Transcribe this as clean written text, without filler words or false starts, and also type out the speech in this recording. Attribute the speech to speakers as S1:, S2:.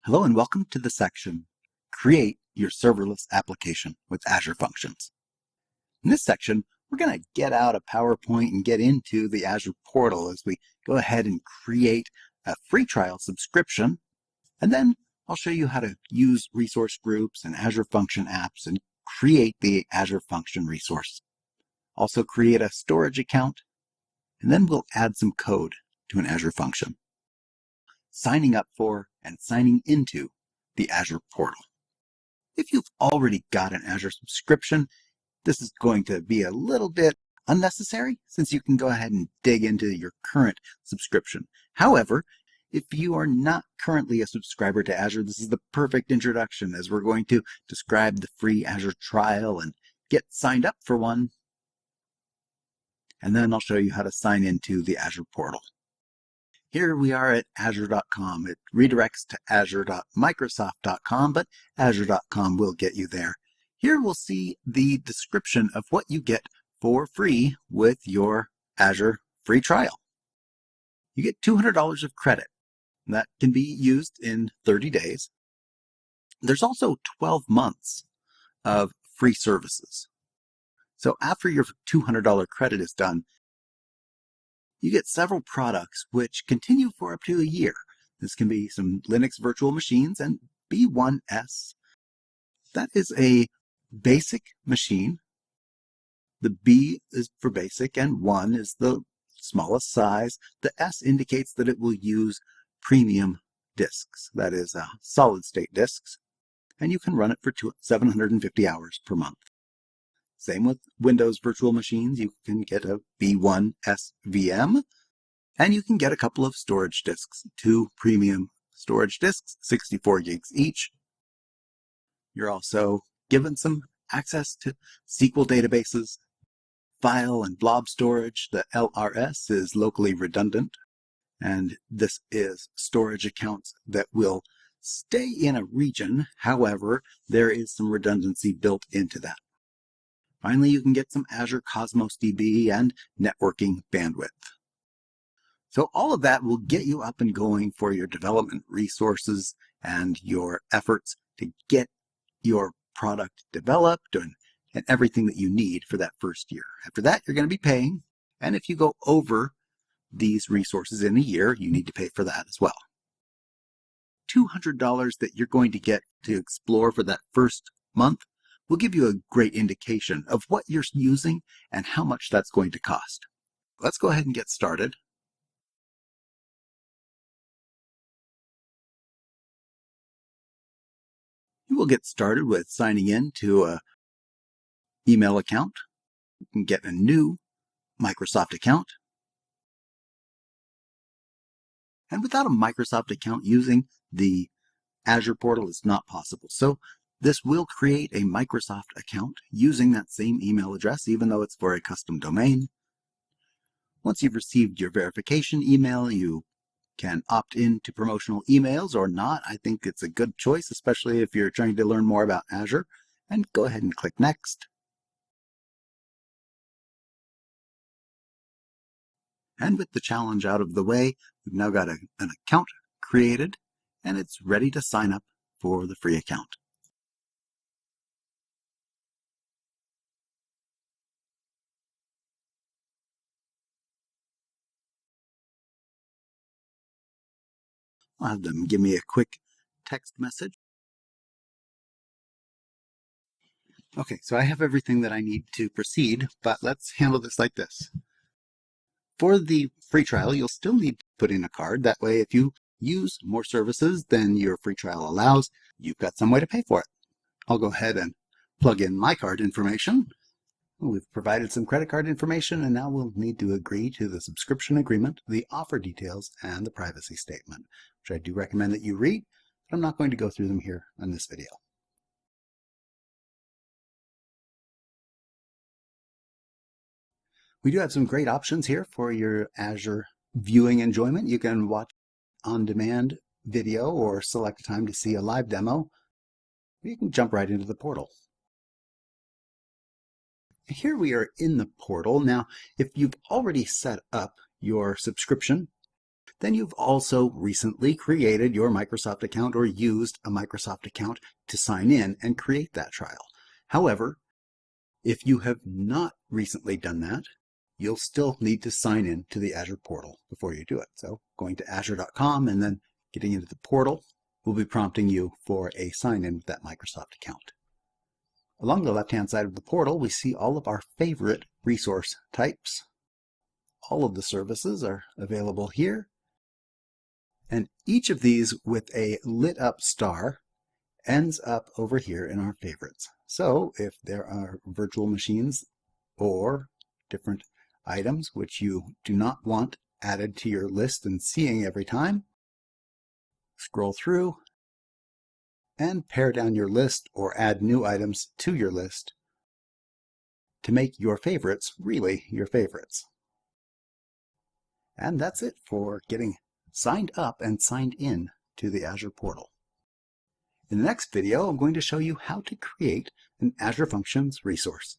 S1: Hello and welcome to the section, Create Your Serverless Application with Azure Functions. In this section, we're going to get out of PowerPoint and get into the Azure portal as we go ahead and create a free trial subscription. And then I'll show you how to use resource groups and Azure Function apps and create the Azure Function resource. Also create a storage account, and then we'll add some code to an Azure function. Signing up for and signing into the Azure portal. If you've already got an Azure subscription, this is going to be a little bit unnecessary since you can go ahead and dig into your current subscription. However, if you are not currently a subscriber to Azure, this is the perfect introduction as we're going to describe the free Azure trial and get signed up for one. And then I'll show you how to sign into the Azure portal. Here we are at azure.com. It redirects to azure.microsoft.com, but azure.com will get you there. Here we'll see the description of what you get for free with your Azure free trial. You get $200 of credit. That can be used in 30 days. There's also 12 months of free services. So after your $200 credit is done, you get several products which continue for up to a year. This can be some Linux virtual machines and B1S. That is a basic machine. The B is for basic and 1 is the smallest size. The S indicates that it will use premium disks, that is solid state disks, and you can run it for 750 hours per month. Same with Windows virtual machines. You can get a B1S VM, and you can get a couple of storage disks, 2 premium storage disks, 64 gigs each. You're also given some access to SQL databases, file and blob storage. The LRS is locally redundant, and this is storage accounts that will stay in a region. However, there is some redundancy built into that. Finally, you can get some Azure Cosmos DB and networking bandwidth. So all of that will get you up and going for your development resources and your efforts to get your product developed and everything that you need for that first year. After that, you're going to be paying. And if you go over these resources in a year, you need to pay for that as well. $200 that you're going to get to explore for that first month will give you a great indication of what you're using and how much that's going to cost. Let's go ahead and get started. You will get started with signing in to an email account. You can get a new Microsoft account. And without a Microsoft account, using the Azure portal is not possible. So this will create a Microsoft account using that same email address, even though it's for a custom domain. Once you've received your verification email, you can opt in to promotional emails or not. I think it's a good choice, especially if you're trying to learn more about Azure. And go ahead and click Next. And with the challenge out of the way, we've now got an account created, and it's ready to sign up for the free account. I'll have them give me a quick text message. Okay, so I have everything that I need to proceed, but let's handle this like this. For the free trial, you'll still need to put in a card. That way, if you use more services than your free trial allows, you've got some way to pay for it. I'll go ahead and plug in my card information. We've provided some credit card information, and now we'll need to agree to the subscription agreement, the offer details, and the privacy statement, which I do recommend that you read, but I'm not going to go through them here in this video. We do have some great options here for your Azure viewing enjoyment. You can watch on-demand video or select a time to see a live demo. You can jump right into the portal. Here we are in the portal. Now, if you've already set up your subscription, then you've also recently created your Microsoft account or used a Microsoft account to sign in and create that trial. However, if you have not recently done that, you'll still need to sign in to the Azure portal before you do it. So going to Azure.com and then getting into the portal will be prompting you for a sign-in with that Microsoft account. Along the left-hand side of the portal, we see all of our favorite resource types. All of the services are available here. And each of these with a lit up star ends up over here in our favorites. So if there are virtual machines or different items which you do not want added to your list and seeing every time, scroll through and pare down your list or add new items to your list to make your favorites really your favorites. And that's it for getting signed up and signed in to the Azure portal. In the next video, I'm going to show you how to create an Azure Functions resource.